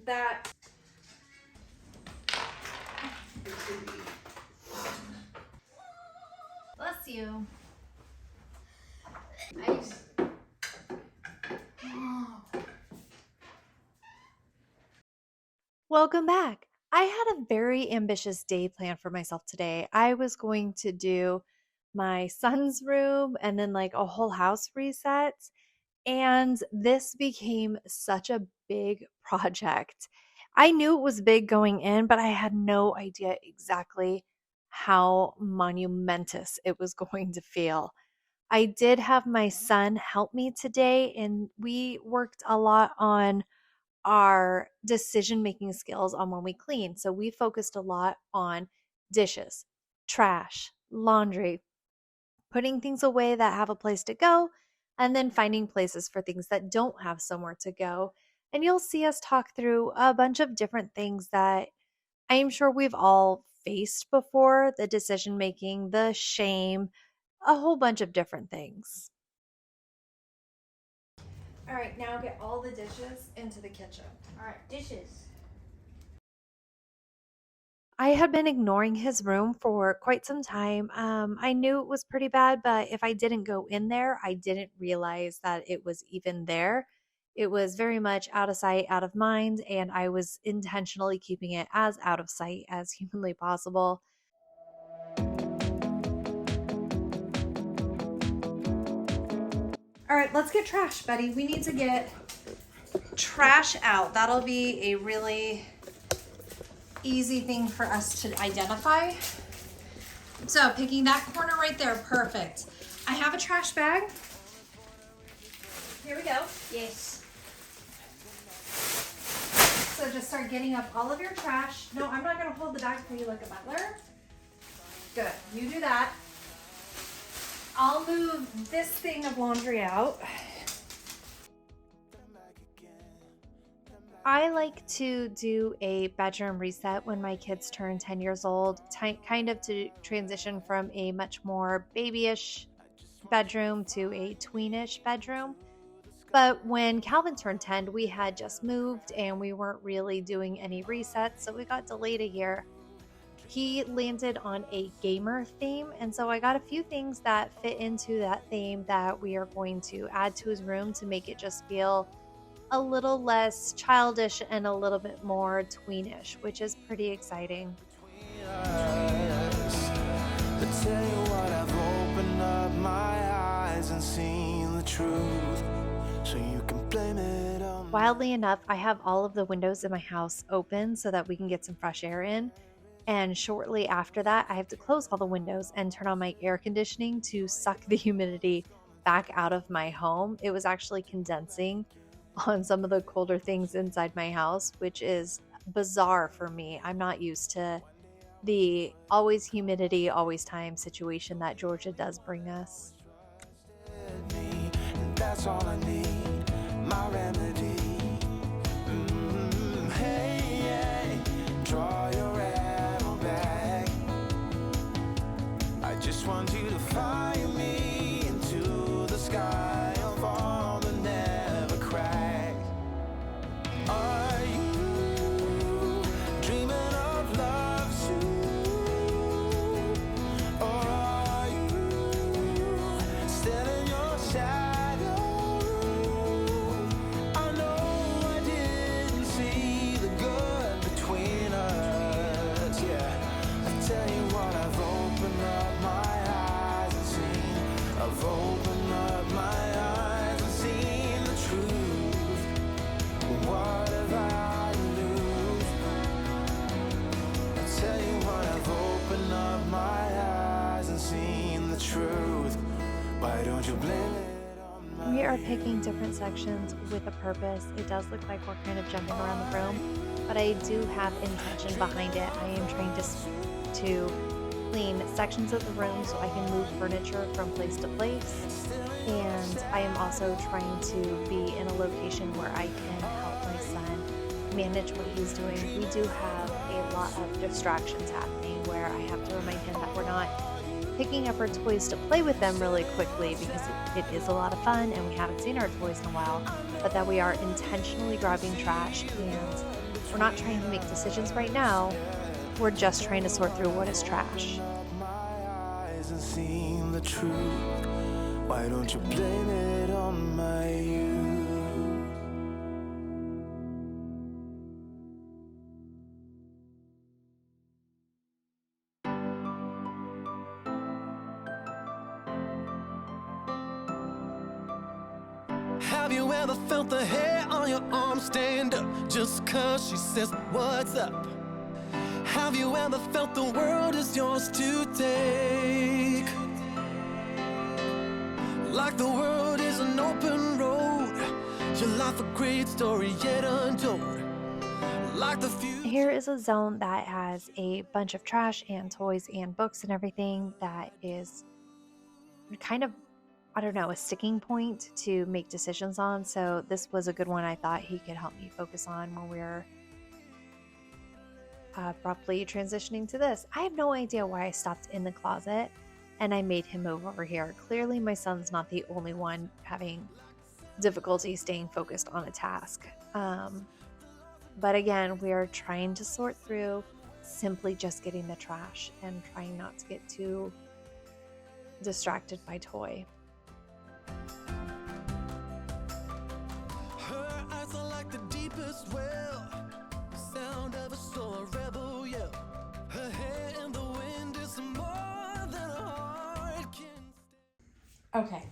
that bless you. Welcome back. I had a very ambitious day planned for myself today. I was going to do my son's room and then like a whole house reset. And this became such a big project. I knew it was big going in, but I had no idea exactly how monumentous it was going to feel. I did have my son help me today, and we worked a lot on our decision making skills on when we clean. So we focused a lot on dishes, trash, laundry, putting things away that have a place to go, and then finding places for things that don't have somewhere to go. And you'll see us talk through a bunch of different things that I am sure we've all faced before, the decision making, the shame, a whole bunch of different things. All right, now get all the dishes into the kitchen. All right, dishes. I had been ignoring his room for quite some time. I knew it was pretty bad, but if I didn't go in there, I didn't realize that it was even there. It was very much out of sight, out of mind, and I was intentionally keeping it as out of sight as humanly possible. All right, let's get trash, buddy. We need to get trash out. That'll be a really easy thing for us to identify. So picking that corner right there, perfect. I have a trash bag. Here we go. Yes. So just start getting up all of your trash. No, I'm not gonna hold the bag for you like a butler. Good, you do that. I'll move this thing of laundry out. I like to do a bedroom reset when my kids turn 10 years old, kind of to transition from a much more babyish bedroom to a tweenish bedroom. But when Calvin turned 10, we had just moved and we weren't really doing any resets, so we got delayed a year. He landed on a gamer theme, and so I got a few things that fit into that theme that we are going to add to his room to make it just feel a little less childish and a little bit more tweenish, which is pretty exciting. Tell you what, I've opened up my eyes and seen the truth, so you can blame it on me. Wildly enough, I have all of the windows in my house open so that we can get some fresh air in. And shortly after that, I have to close all the windows and turn on my air conditioning to suck the humidity back out of my home. It was actually condensing on some of the colder things inside my house, which is bizarre for me. I'm not used to the always humidity, always time situation that Georgia does bring us. And that's all I need, my remedy. Hey, hey, draw your arrow back. I just want you to fire me into the sky of all the never crack. Are you dreaming of love soon? Or are you still in your shadow? I know I didn't see the good between us. Yeah, I tell you what, I've opened up my eyes and seen. I've opened up my eyes and seen the truth. What have I to lose? I tell you what, I've opened up my eyes and seen the truth. Why don't you blame it on my We are picking different sections with a purpose. It does look like we're kind of jumping around the room, but I do have intention behind it. I am trying to clean sections of the room so I can move furniture from place to place. And I am also trying to be in a location where I can help my son manage what he's doing. We do have a lot of distractions happening where I have to remind him that we're not picking up our toys to play with them really quickly because it is a lot of fun and we haven't seen our toys in a while, but that we are intentionally grabbing trash and we're not trying to make decisions right now. We're just trying to sort through what is trash. My eyes and seen the truth. Why don't you blame it on my youth? Have you ever felt the hair on your arm stand up just cause she says what's up? Have you ever felt the world is yours to take? Like the world is an open road, your life a great story yet untold. Like the future. Here is a zone that has a bunch of trash and toys and books and everything that is kind of, I don't know, a sticking point to make decisions on. So this was a good one I thought he could help me focus on when we're abruptly transitioning to this. I have no idea why I stopped in the closet and I made him move over here. Clearly my son's not the only one having difficulty staying focused on a task. But again, we are trying to sort through simply just getting the trash and trying not to get too distracted by toy. Her eyes are like the deepest well, sound of a sore rebel yell. Her hair in the wind is more than a heart can. Okay,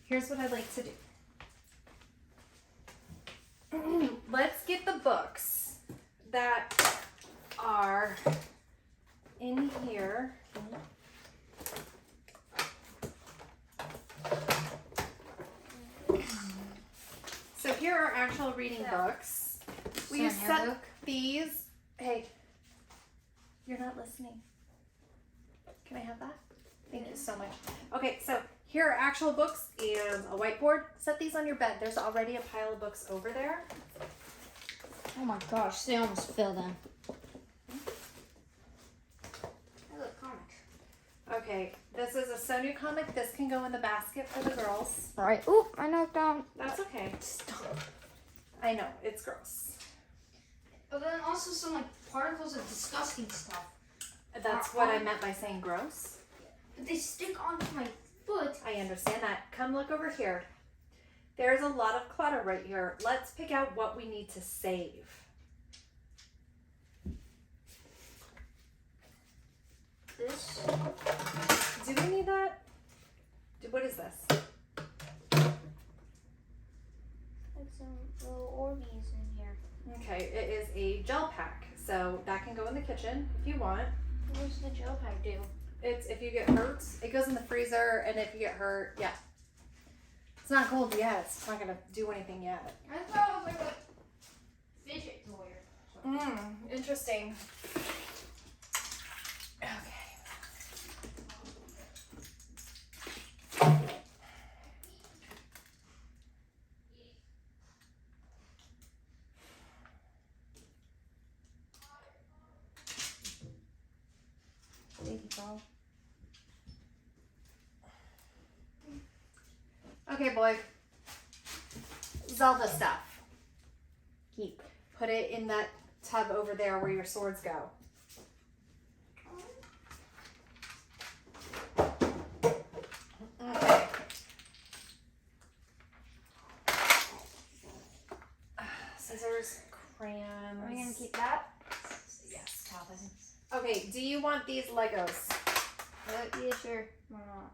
here's what I'd like to do. Let's get the books that are in here. So here are actual reading books. We set these. Hey, you're not listening. Can I have that? Thank you so much. Okay, so here are actual books and a whiteboard. Set these on your bed. There's already a pile of books over there. Oh my gosh, they almost fell down. I look comics. Okay, this is a Sonu comic. This can go in the basket for the girls. Alright. Oop, I knocked down. That's okay. Stop. I know, it's gross. But then also some like particles of disgusting stuff. That's what I meant by saying gross. But they stick onto my foot. I understand that. Come look over here. There's a lot of clutter right here. Let's pick out what we need to save. This. Do we need that? What is this? Like some little Orbeez in here. Okay, it is a gel pack. So that can go in the kitchen if you want. What does the gel pack do? It's if you get hurt, it goes in the freezer, and if you get hurt, yeah. It's not cold yet. It's not gonna do anything yet. I thought it was like a fidget toy or something. Interesting. Okay. Baby doll. Okay, boy. Zelda stuff. Keep. Put it in that tub over there where your swords go. Okay. Scissors, crayons. Are we gonna keep that? Yes, Calvin. Okay, do you want these Legos? Yeah, sure. Why not?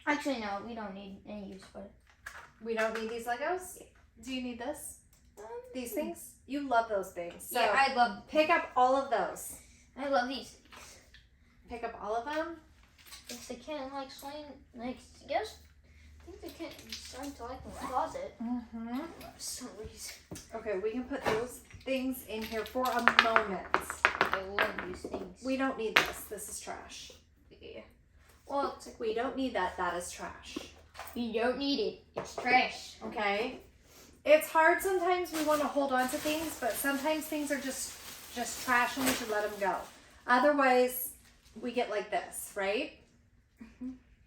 Actually, no, we don't need any use for it. We don't need these Legos? Do you need this? These things? You love those things. So yeah, pick up all of those. I love these. Pick up all of them. If they can't like swing, like I guess I think they can't swing to like the closet Mm-hmm. for some reason. Okay, we can put those things in here for a moment. I love these things. We don't need this. This is trash. Yeah. Well, We don't need that. That is trash. you don't need it. It's trash. Okay? It's hard sometimes. We want to hold on to things, but sometimes things are just trash and we should let them go. Otherwise, we get like this, right?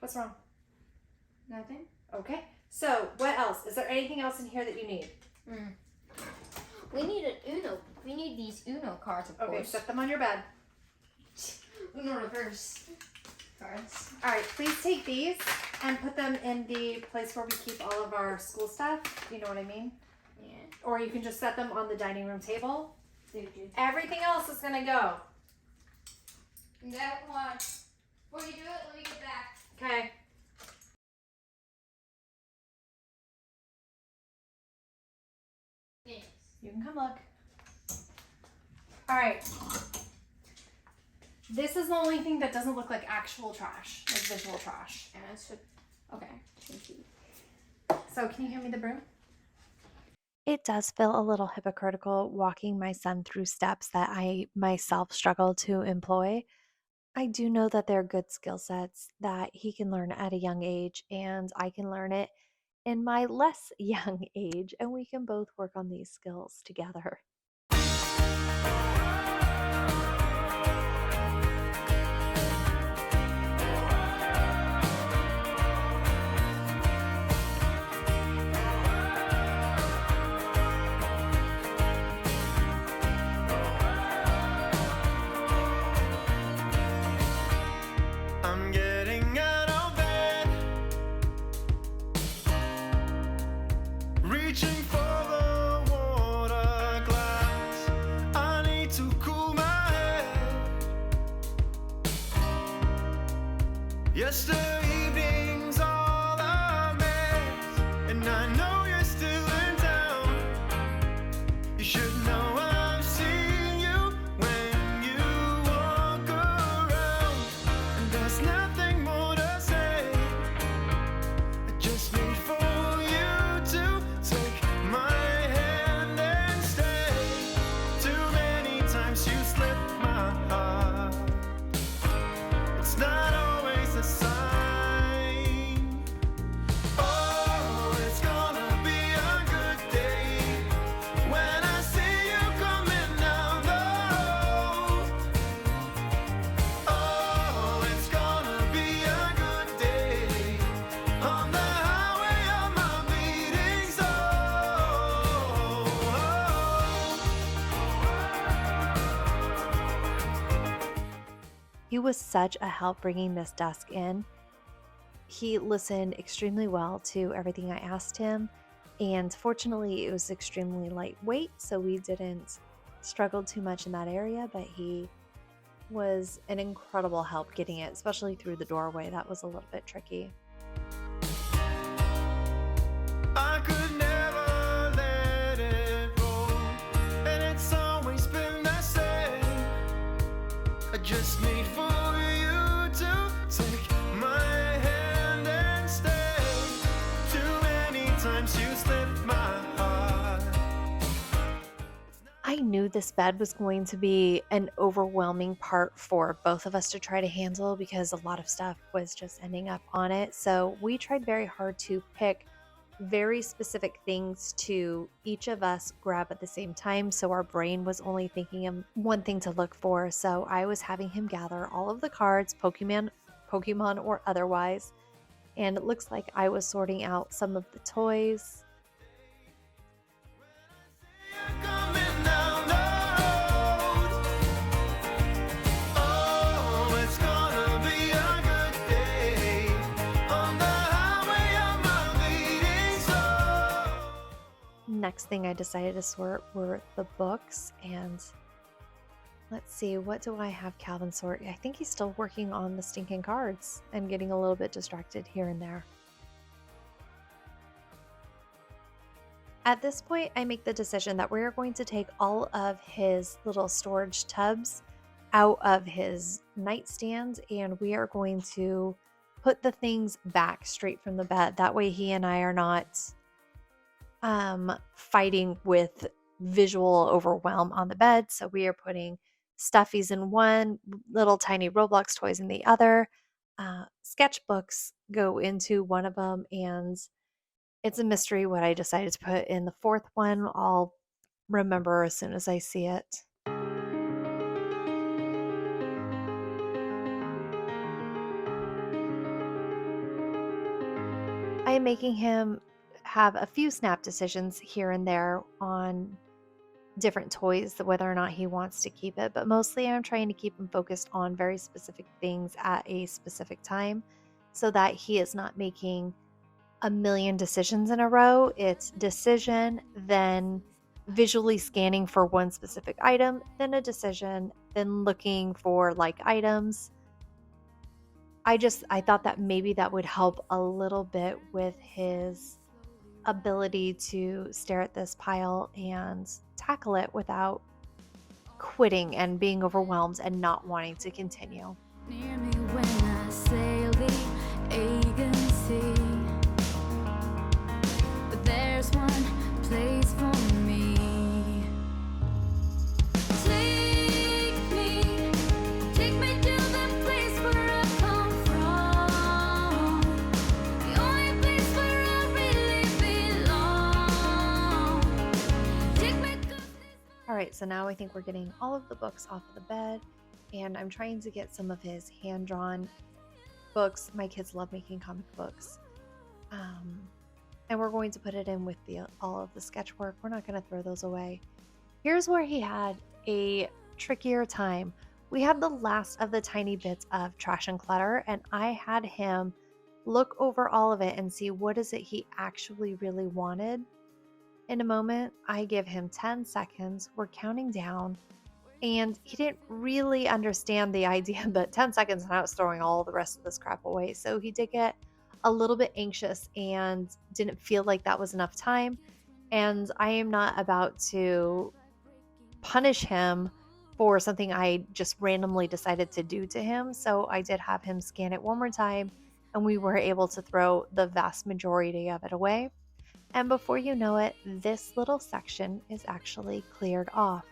What's wrong? Nothing. Okay. So, what else? Is there anything else in here that you need? We need an Uno. We need these Uno cards, of Okay, course. set them on your bed. Uno reverse cards. All right, please take these and put them in the place where we keep all of our school stuff. You know what I mean? Yeah. Or you can just set them on the dining room table. Dude. Everything else is gonna go. That one. Before you do it, let me get back. Okay. Thanks. You can come look. All right. This is the only thing that doesn't look like actual trash, like visual trash. And that's what. Okay. Thank you. So, can you hand me the broom? It does feel a little hypocritical walking my son through steps that I myself struggle to employ. I do know that they're good skill sets that he can learn at a young age, and I can learn it in my less young age, and we can both work on these skills together. I'm getting out of bed, reaching for the water glass. I need to cool my head. Yesterday evening's all a mess, and I know you're still in town. You should know I've seen you when you walk around, and there's nothing more to say. I just need for you to take my hand and stay. Too many times you slipped my heart. It's not always a sign. Oh, it's gonna be a good day when I see you coming down the road. Oh, it's gonna be a good day on the highway of my bleeding soul. He was such a help bringing this desk in. He listened extremely well to everything I asked him, and fortunately, it was extremely lightweight, so we didn't struggle too much in that area, but he was an incredible help getting it, especially through the doorway. That was a little bit tricky. I could never let it roll, and it's always been the same. I just need for you to take my hand and stay. Too many times you slipped my heart. I knew this bed was going to be an overwhelming part for both of us to try to handle because a lot of stuff was just ending up on it. So we tried very hard to pick very specific things to each of us grab at the same time. So our brain was only thinking of one thing to look for. So I was having him gather all of the cards, Pokemon or otherwise. And it looks like I was sorting out some of the toys. Coming down the road. Oh, it's gonna be a good day on the highway of my bleeding soul. Next thing I decided to sort were the books, and let's see, what do I have Calvin sort? I think he's still working on the stinking cards and getting a little bit distracted here and there. At this point, I make the decision that we're going to take all of his little storage tubs out of his nightstand, and we are going to put the things back straight from the bed. That way he and I are not fighting with visual overwhelm on the bed. So we are putting stuffies in one, little tiny Roblox toys in the other. Sketchbooks go into one of them, and it's a mystery what I decided to put in the fourth one. I'll remember as soon as I see it. am making him have a few snap decisions here and there on different toys, whether or not he wants to keep it, but mostly I'm trying to keep him focused on very specific things at a specific time so that he is not making a million decisions in a row. It's decision, then visually scanning for one specific item, then a decision, then looking for like items. I thought that maybe that would help a little bit with his ability to stare at this pile and tackle it without quitting and being overwhelmed and not wanting to continue. Near me when I sail the agency, but there's one place for me. Take me to the place where I come from, the only place where I really belong. Take me 'cause All right, so now I think we're getting all of the books off of the bed, and I'm trying to get some of his hand-drawn books. My kids love making comic books. And we're going to put it in with all of the sketch work. We're not going to throw those away. Here's where he had a trickier time. We had the last of the tiny bits of trash and clutter, and I had him look over all of it and see what is it he actually really wanted. In a moment, I give him 10 seconds. We're counting down, and he didn't really understand the idea that 10 seconds and I was throwing all the rest of this crap away. So he did get a little bit anxious and didn't feel like that was enough time. And I am not about to punish him for something I just randomly decided to do to him. So I did have him scan it one more time, and we were able to throw the vast majority of it away. And before you know it, this little section is actually cleared off.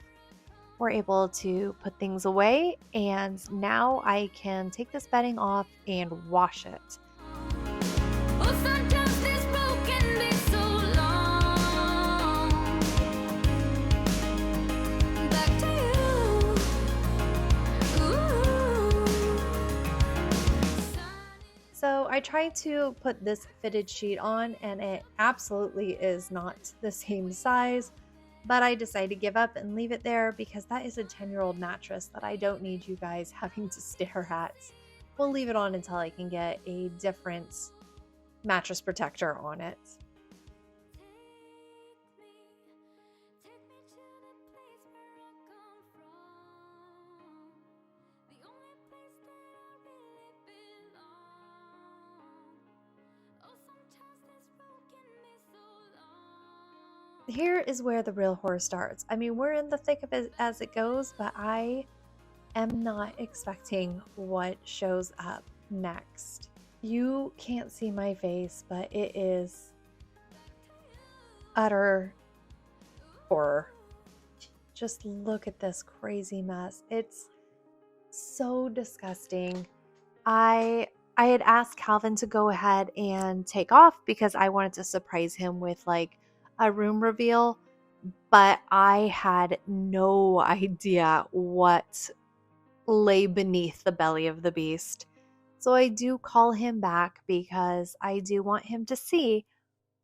We're able to put things away, and now I can take this bedding off and wash it. oh, sometimes this road can be so long. Back to you. So I tried to put this fitted sheet on, and it absolutely is not the same size, but I decided to give up and leave it there because that is a 10-year-old mattress that I don't need you guys having to stare at. We'll leave it on until I can get a different mattress protector on it. Here is where the real horror starts. I mean, we're in the thick of it as it goes, but I am not expecting what shows up next. You can't see my face, but it is utter horror. Just look at this crazy mess. It's so disgusting. I had asked Calvin to go ahead and take off because I wanted to surprise him with like a room reveal, but I had no idea what lay beneath the belly of the beast. So I do call him back because I do want him to see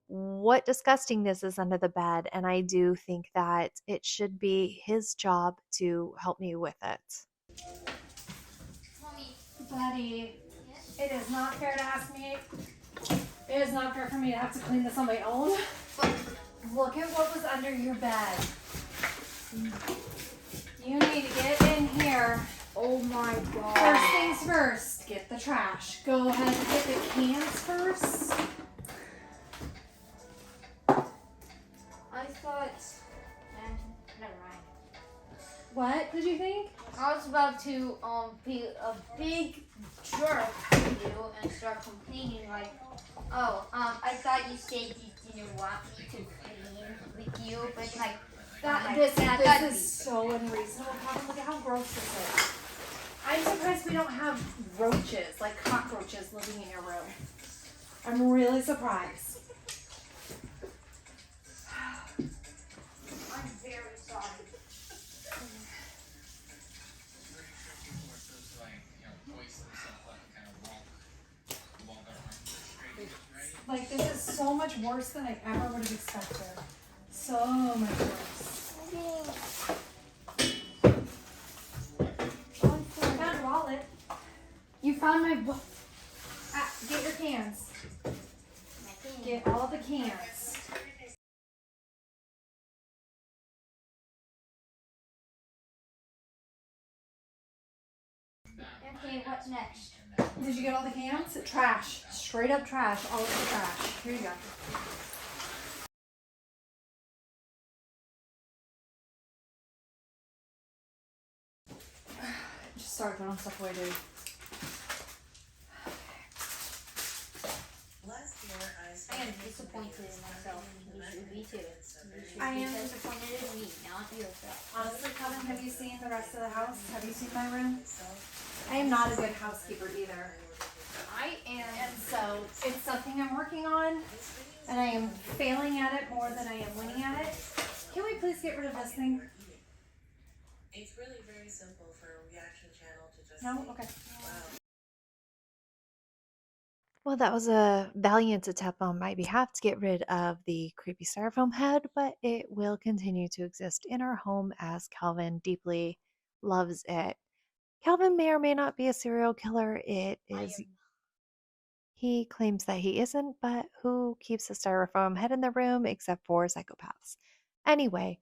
what disgustingness is under the bed, and I do think that it should be his job to help me with it. Mommy. Buddy, Yes? it is not fair to ask me. It is not fair for me to have to clean this on my own. Look at what was under your bed. You need to get in here. Oh my god. First things first, get the trash. Go ahead and get the cans first. I thought. Never mind. What did you think? I was about to be a big jerk to you and start complaining like, oh, I thought you said you didn't want me to clean with you, but like This is so unreasonable. Calvin, look at how gross this is. I'm surprised we don't have roaches, like cockroaches, living in your room. I'm really surprised. I'm very sorry. Like, this is worse than I ever would have expected. So much worse. I found your wallet. You found my book. Get your cans. Get all the cans. Okay, what's next? Did you get all the cans? Trash. Straight up trash. All of the trash. Here you go. Just start throwing stuff away, dude. I am disappointed in myself. You should be too. You should I be am- disappointed in me, not yourself. Honestly, Kevin, have you seen the rest of the house? Have you seen my room? I am not a good housekeeper either. I am. And so it's something I'm working on, and I am failing at it more than I am winning at it. Can we please get rid of this thing? It's really very simple for a reaction channel to just No? say, Okay. wow. Well, that was a valiant attempt on my behalf to get rid of the creepy styrofoam head, but it will continue to exist in our home as Calvin deeply loves it. Calvin may or may not be a serial killer. He claims that he isn't, but who keeps a styrofoam head in the room except for psychopaths? Anyway,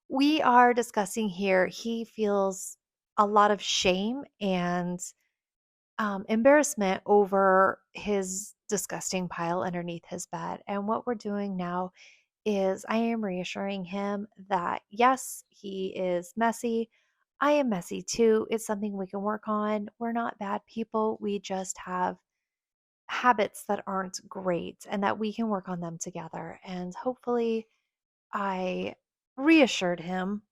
we are discussing here, he feels a lot of shame and embarrassment over his disgusting pile underneath his bed. And what we're doing now is I am reassuring him that yes, he is messy. I am messy too. It's something we can work on. We're not bad people. We just have habits that aren't great and that we can work on them together. And hopefully, I reassured him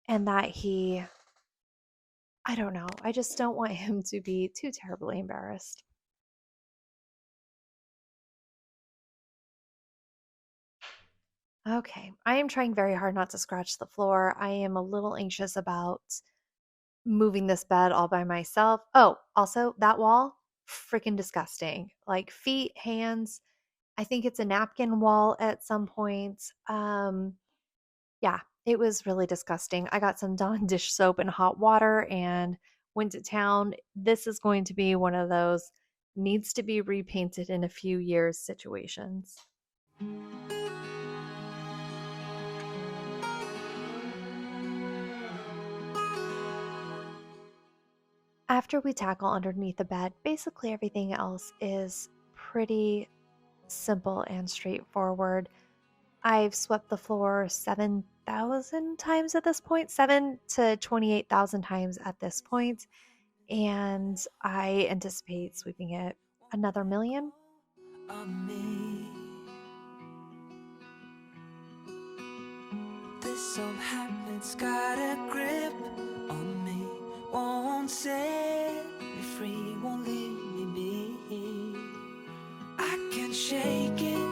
and that I don't know, I just don't want him to be too terribly embarrassed. Okay, I am trying very hard not to scratch the floor. I am a little anxious about moving this bed all by myself. Oh, also, that wall, freaking disgusting. Like feet, hands. I think it's a napkin wall at some point. Yeah, it was really disgusting. I got some Dawn dish soap and hot water and went to town. This is going to be one of those needs to be repainted in a few years situations. After we tackle underneath the bed, basically everything else is pretty simple and straightforward. I've swept the floor 7,000 times at this point, 7 to 28,000 times at this point, and I anticipate sweeping it another million. On me. This old habit's got a grip on me. Won't set me free, won't leave me be. I can shake it,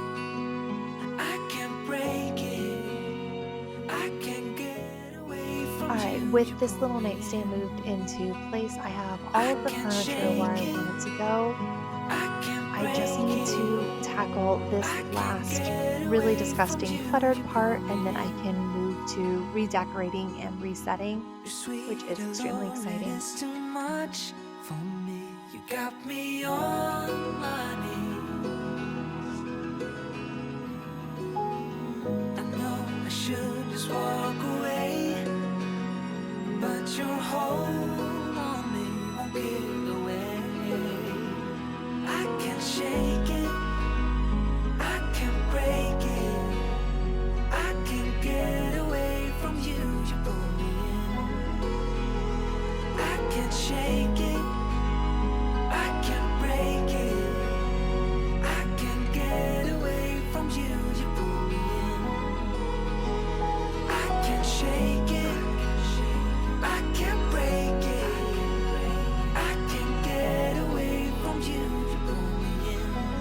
I can break it, I can get away from All right, you. with this little nightstand moved into place, I have all of the furniture where I want it to go. I just need to tackle this last really disgusting cluttered part, and then I can move to redecorating and resetting, which is extremely exciting. It's too much for me. You got me on my knees. I know I should just walk away, but your hold on me won't give away. I can shake it, I can break it, I can get away from you. You pull me in. I can shake it, I can break it, I can get away from you. You pull me in. I can shake it, I can break it, I can get away from you. You pull me in.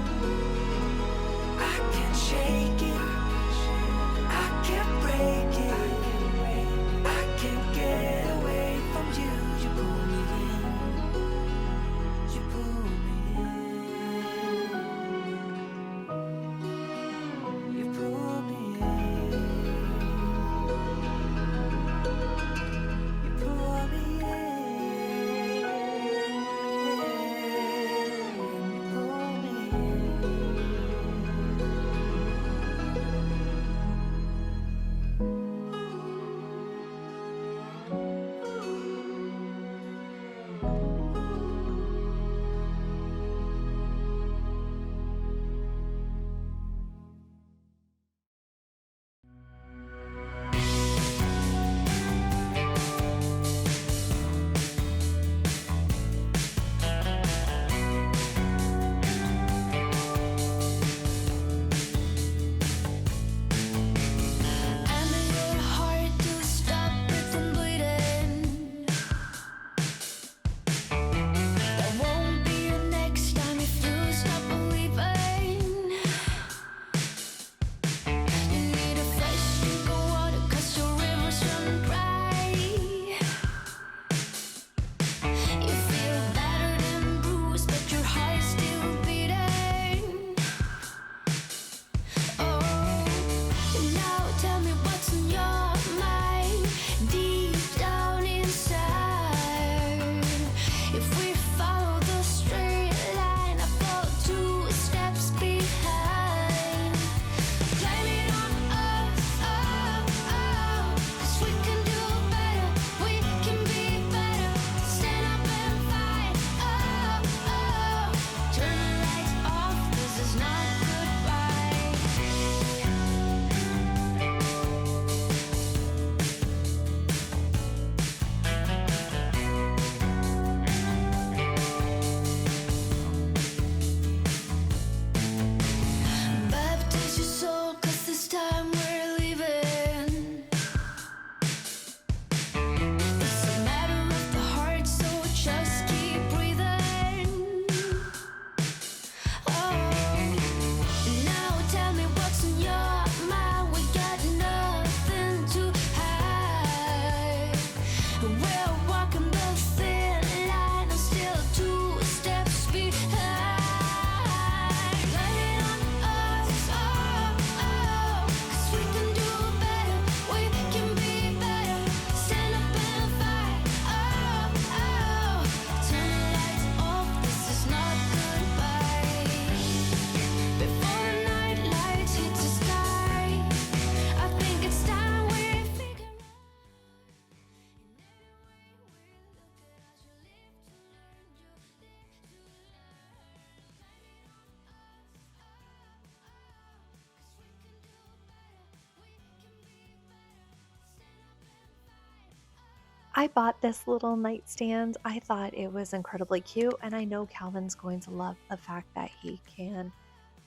I bought this little nightstand. I thought it was incredibly cute, and I know Calvin's going to love the fact that he can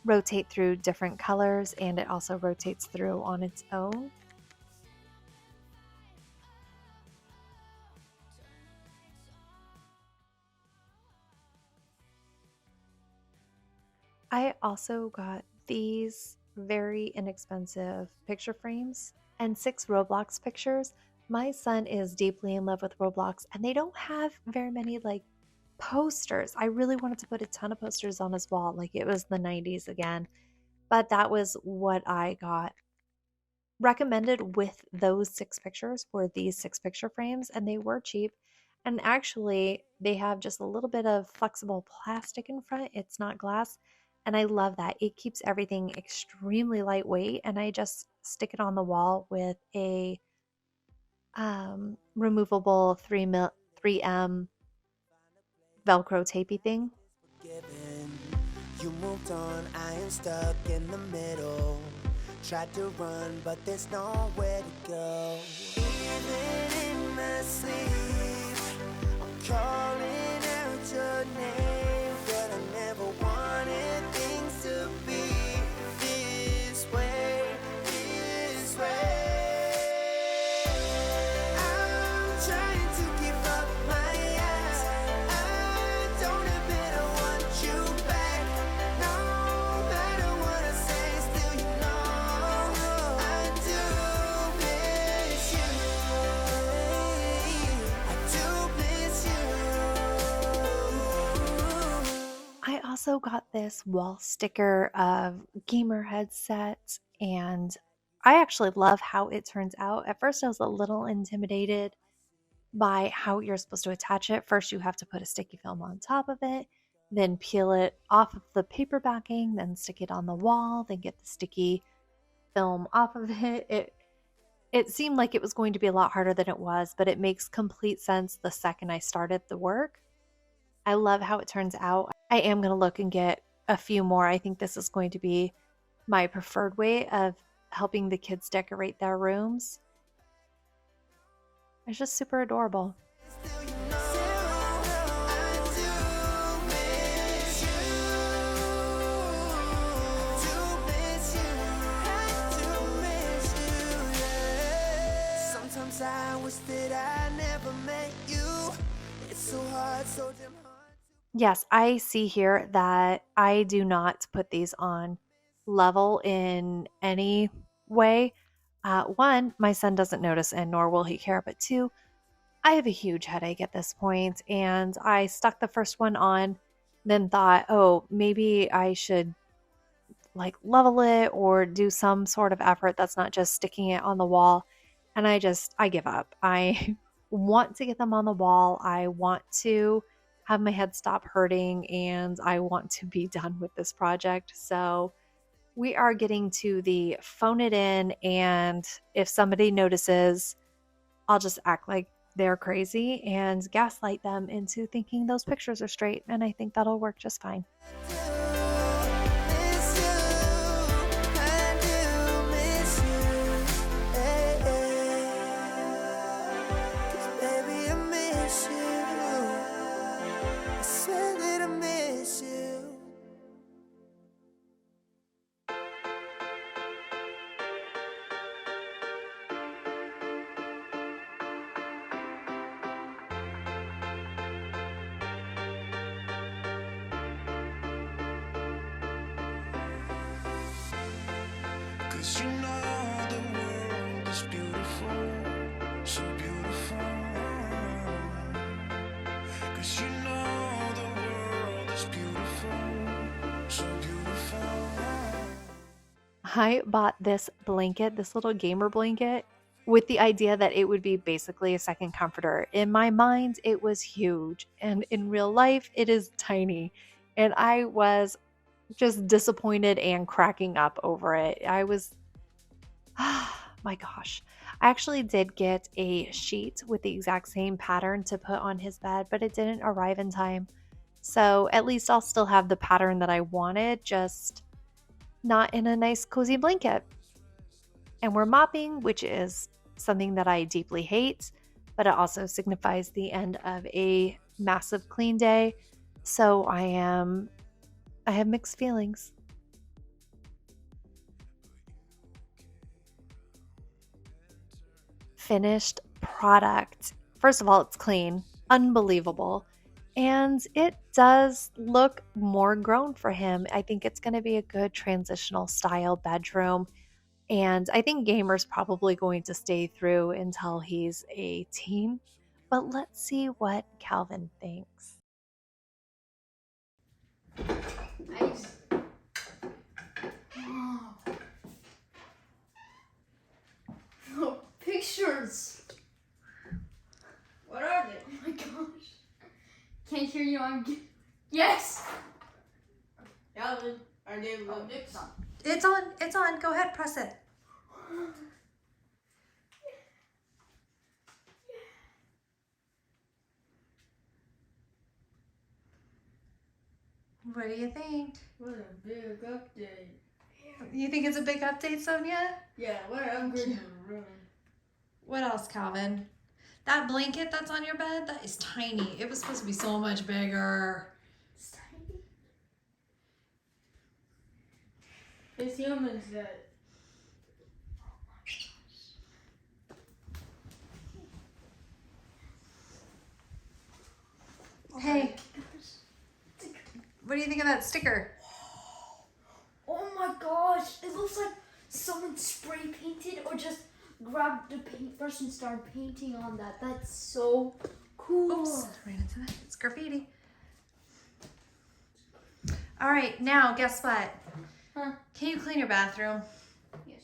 rotate through different colors and it also rotates through on its own. I also got these very inexpensive picture frames and 6 Roblox pictures. My son is deeply in love with Roblox and they don't have very many like posters. I really wanted to put a ton of posters on his wall like it was the 90s again, but that was what I got. Recommended with those 6 pictures were these 6 picture frames, and they were cheap. And actually, they have just a little bit of flexible plastic in front. It's not glass. And I love that. It keeps everything extremely lightweight. And I just stick it on the wall with a removable 3M Velcro tapey thing. You moved on, I am stuck in the middle. Tried to run, but there's nowhere to go. Even in my sleep, I'm calling out your name, but I never wanted things to be this way, this way. I'm trying to give up my ass. I don't admit I want you back. No matter what I say, still you know I do miss you. I do miss you. I also got this wall sticker of gamer headsets, and I actually love how it turns out. At first, I was a little intimidated by how you're supposed to attach it. First, you have to put a sticky film on top of it, then peel it off of the paper backing, then stick it on the wall, then get the sticky film off of it. It seemed like it was going to be a lot harder than it was, but it makes complete sense the second I started the work. I love how it turns out. I am going to look and get a few more. I think this is going to be my preferred way of helping the kids decorate their rooms. It's just super adorable. Sometimes I wish that I never met you. It's so hard, so damn hard. Yes, I see here that I do not put these on level in any way. One, my son doesn't notice and nor will he care. But two, I have a huge headache at this point, and I stuck the first one on, then thought, oh, maybe I should like level it or do some sort of effort that's not just sticking it on the wall. And I give up. I want to get them on the wall. I want to have my head stop hurting and I want to be done with this project. So we are getting to the phone it in, and if somebody notices, I'll just act like they're crazy and gaslight them into thinking those pictures are straight. And I think that'll work just fine. Cause you know the world is beautiful, so beautiful. Cause you know the world is beautiful, so beautiful. I bought this blanket, this little gamer blanket, with the idea that it would be basically a second comforter. In my mind, it was huge, and in real life, it is tiny. And I was just disappointed and cracking up over it. I was, my gosh. I actually did get a sheet with the exact same pattern to put on his bed, but it didn't arrive in time. So at least I'll still have the pattern that I wanted, just not in a nice cozy blanket. And we're mopping, which is something that I deeply hate. but it also signifies the end of a massive clean day. So I have mixed feelings. Finished product. First of all, it's clean, unbelievable. And it does look more grown for him. I think it's going to be a good transitional style bedroom. And I think Gamer's probably going to stay through until he's a teen. But let's see what Calvin thinks. Nice. Oh, pictures. What are they? Oh my gosh. Can't hear you on. Yes. Calvin, our name is Dixon. It's on. It's on. Go ahead, press it. What do you think? What a big update. You think it's a big update, Sonia? Yeah, what an upgrade to the room. What else, Calvin? That blanket that's on your bed, that is tiny. It was supposed to be so much bigger. It's tiny. It's human set. Hey, what do you think of that sticker? Oh my gosh! It looks like someone spray painted or just grabbed the paintbrush and started painting on that. That's so cool. Oops, ran into that. It's graffiti. All right, now guess what? Huh? Can you clean your bathroom? Yes.